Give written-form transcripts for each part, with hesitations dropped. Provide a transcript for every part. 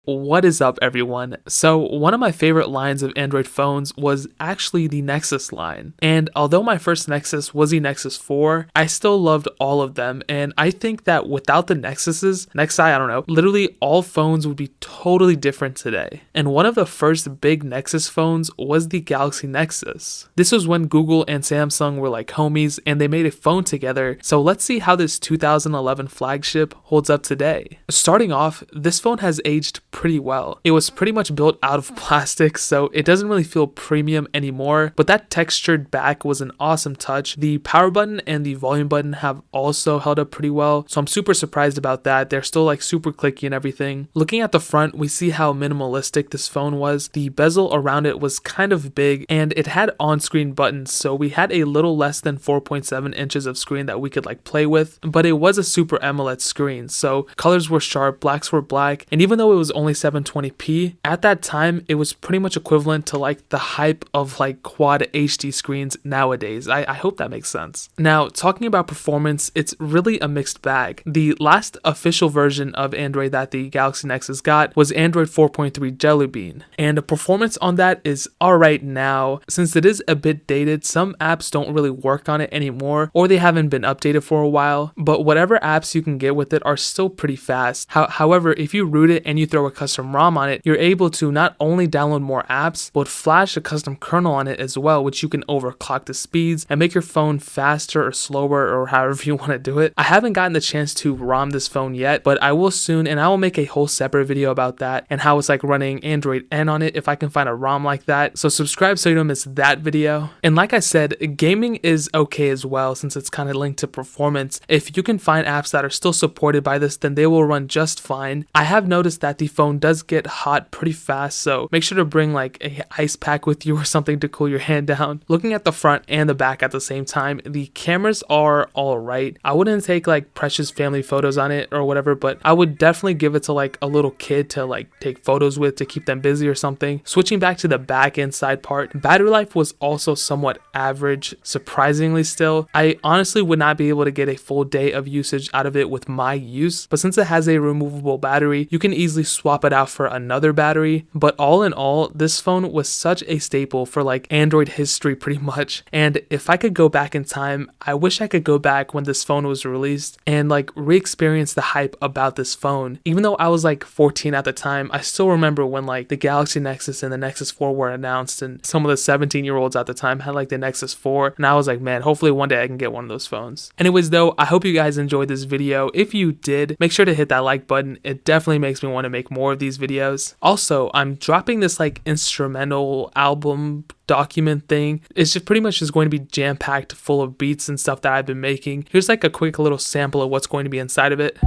What is up, everyone? So one of my favorite lines of Android phones was actually the Nexus line. And although my first Nexus was the Nexus 4, I still loved all of them. And I think that without the Nexi, I don't know, literally all phones would be totally different today. And one of the first big Nexus phones was the Galaxy Nexus. This was when Google and Samsung were like homies and they made a phone together. So let's see how this 2011 flagship holds up today. Starting off, this phone has aged pretty well. It was pretty much built out of plastic, so it doesn't really feel premium anymore, but that textured back was an awesome touch. The power button and the volume button have also held up pretty well, so I'm super surprised about that. They're still like super clicky and everything. Looking at the front, we see how minimalistic this phone was. The bezel around it was kind of big and it had on-screen buttons, so we had a little less than 4.7 inches of screen that we could like play with, but it was a Super AMOLED screen, so colors were sharp, blacks were black, and even though it was only 720p, at that time it was pretty much equivalent to like the hype of like quad HD screens nowadays. I hope that makes sense. Now, talking about performance, it's really a mixed bag. The last official version of Android that the Galaxy Nexus got was Android 4.3 Jelly Bean, and the performance on that is alright now. Since it is a bit dated, some apps don't really work on it anymore, or they haven't been updated for a while, but whatever apps you can get with it are still pretty fast. However, if you root it and you throw a custom ROM on it, you're able to not only download more apps, but flash a custom kernel on it as well, which you can overclock the speeds and make your phone faster or slower or however you want to do it. I haven't gotten the chance to ROM this phone yet, but I will soon, and I will make a whole separate video about that and how it's like running Android N on it if I can find a ROM like that. So subscribe so you don't miss that video. And like I said, gaming is okay as well since it's kind of linked to performance. If you can find apps that are still supported by this, then they will run just fine. I have noticed that the phone does get hot pretty fast, so make sure to bring like a ice pack with you or something to cool your hand down. Looking at the front and the back at the same time, the cameras are alright. I wouldn't take like precious family photos on it or whatever, but I would definitely give it to like a little kid to like take photos with to keep them busy or something. Switching back to the back and side part, battery life was also somewhat average, surprisingly still. I honestly would not be able to get a full day of usage out of it with my use, but since it has a removable battery, you can easily swap it out for another battery. But all in all, this phone was such a staple for like Android history pretty much, and if I could go back in time, I wish I could go back when this phone was released and like re-experience the hype about this phone. Even though I was like 14 at the time, I still remember when like the Galaxy Nexus and the Nexus 4 were announced, and some of the 17-year-olds at the time had like the Nexus 4, and I was like, man, hopefully one day I can get one of those phones. Anyways though, I hope you guys enjoyed this video. If you did, make sure to hit that like button. It definitely makes me want to make more of these videos. Also, I'm dropping this like instrumental album document thing. It's just pretty much just going to be jam-packed full of beats and stuff that I've been making. Here's like a quick little sample of what's going to be inside of it.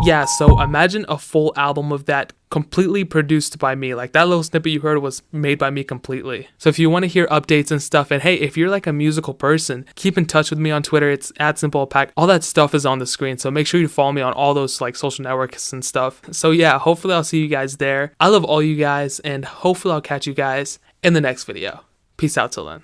Yeah, so imagine a full album of that completely produced by me. Like that little snippet you heard was made by me completely. So if you want to hear updates and stuff, and hey, if you're like a musical person, keep in touch with me on Twitter. It's @SimpleAlpaca. All that stuff is on the screen, so make sure you follow me on all those like social networks and stuff. So yeah, hopefully I'll see you guys there. I love all you guys, and hopefully I'll catch you guys in the next video. Peace out till then.